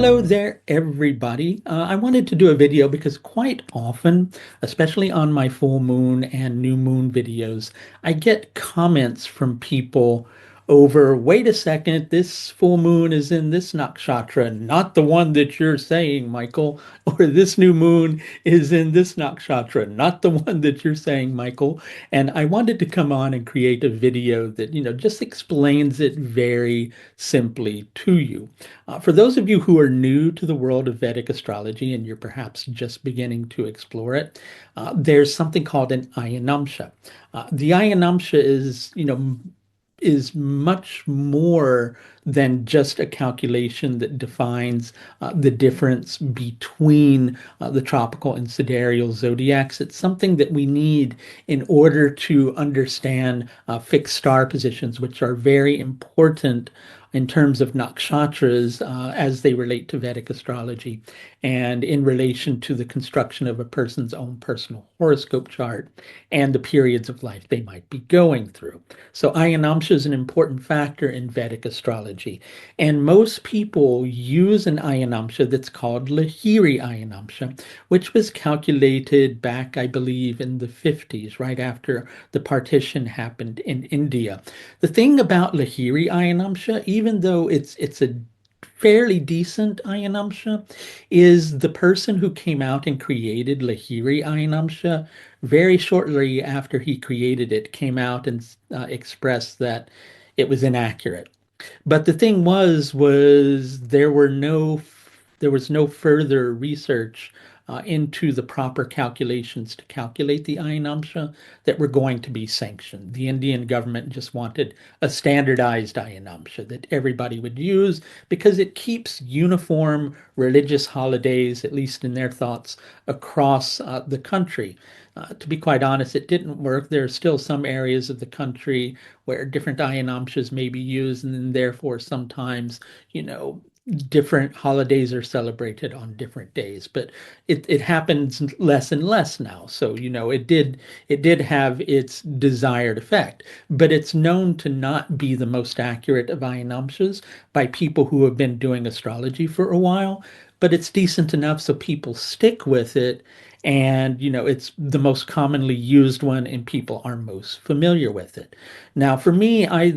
Hello there, everybody. I wanted to do a video because quite often, especially on my full moon and new moon videos, I get comments from people over, wait a second, this full moon is in this nakshatra, not the one that you're saying, Michael, or this new moon is in this nakshatra, not the one that you're saying, Michael. And I wanted to come on and create a video that, just explains it very simply to you. For those of you who are new to the world of Vedic astrology and you're perhaps just beginning to explore it, there's something called an Ayanamsha. The Ayanamsha is much more than just a calculation that defines the difference between the tropical and sidereal zodiacs. It's something that we need in order to understand fixed star positions, which are very important in terms of nakshatras as they relate to Vedic astrology and in relation to the construction of a person's own personal horoscope chart and the periods of life they might be going through. So Ayanamsha is an important factor in Vedic astrology. And most people use an Ayanamsha that's called Lahiri Ayanamsha, which was calculated back, I believe, in the 50s, right after the partition happened in India. The thing about Lahiri Ayanamsha, even though it's a fairly decent Ayanamsha, is the person who came out and created Lahiri Ayanamsha very shortly after he created it came out and expressed that it was inaccurate. But the thing was there was no further research into the proper calculations to calculate the Ayanamsha that were going to be sanctioned. The Indian government just wanted a standardized Ayanamsha that everybody would use because it keeps uniform religious holidays, at least in their thoughts, across the country. To be quite honest, it didn't work. There are still some areas of the country where different Ayanamshas may be used, and then therefore sometimes, you know, different holidays are celebrated on different days. But it happens less and less now. So, it did have its desired effect, but it's known to not be the most accurate of Ayanamshas by people who have been doing astrology for a while. But it's decent enough so people stick with it, and it's the most commonly used one and people are most familiar with it. Now for me, I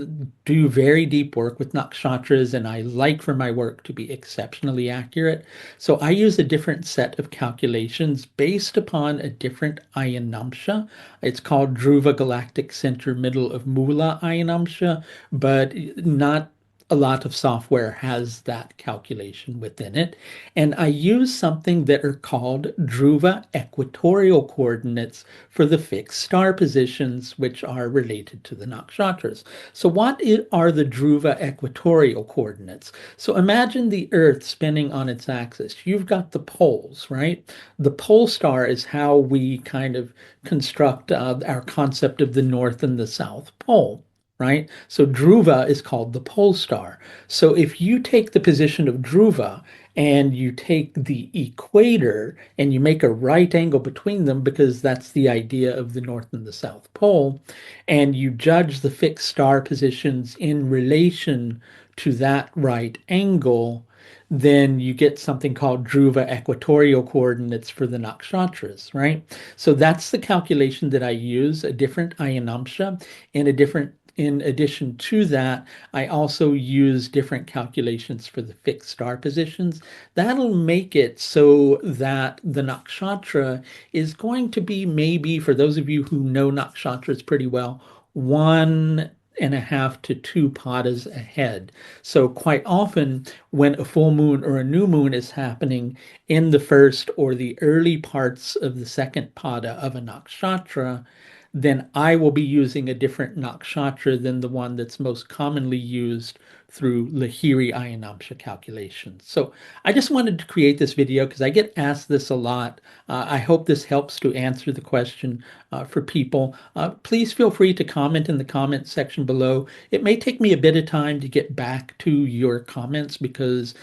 do very deep work with nakshatras and I like for my work to be exceptionally accurate, so I use a different set of calculations based upon a different ayanamsha. It's called Dhruva Galactic Center Middle of Mula Ayanamsha, but not a lot of software has that calculation within it. And I use something that are called Dhruva equatorial coordinates for the fixed star positions, which are related to the nakshatras. So what are the Dhruva equatorial coordinates? So imagine the Earth spinning on its axis. You've got the poles, right? The pole star is how we kind of construct our concept of the North and the South Pole, right? So Dhruva is called the pole star. So if you take the position of Dhruva and you take the equator and you make a right angle between them, because that's the idea of the North and the South Pole, and you judge the fixed star positions in relation to that right angle, then you get something called Dhruva equatorial coordinates for the nakshatras, right? So that's the calculation that I use, a different Ayanamsha and a different. In addition to that, I also use different calculations for the fixed star positions. That'll make it so that the nakshatra is going to be, maybe for those of you who know nakshatras pretty well, 1.5 to 2 padas ahead. So quite often when a full moon or a new moon is happening in the first or the early parts of the second pada of a nakshatra, then I will be using a different nakshatra than the one that's most commonly used through Lahiri Ayanamsha calculations. So I just wanted to create this video because I get asked this a lot. I hope this helps to answer the question for people. Please feel free to comment in the comment section below. It may take me a bit of time to get back to your comments because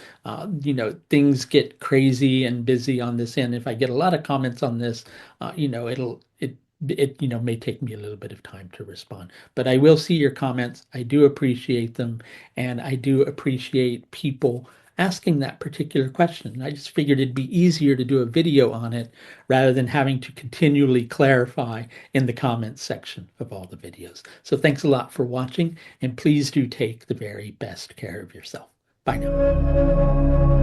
things get crazy and busy on this end. If I get a lot of comments on this, it may take me a little bit of time to respond, but I will see your comments. I do appreciate them, and I do appreciate people asking that particular question. I just figured it'd be easier to do a video on it rather than having to continually clarify in the comments section of all the videos. So thanks a lot for watching, and please do take the very best care of yourself. Bye now.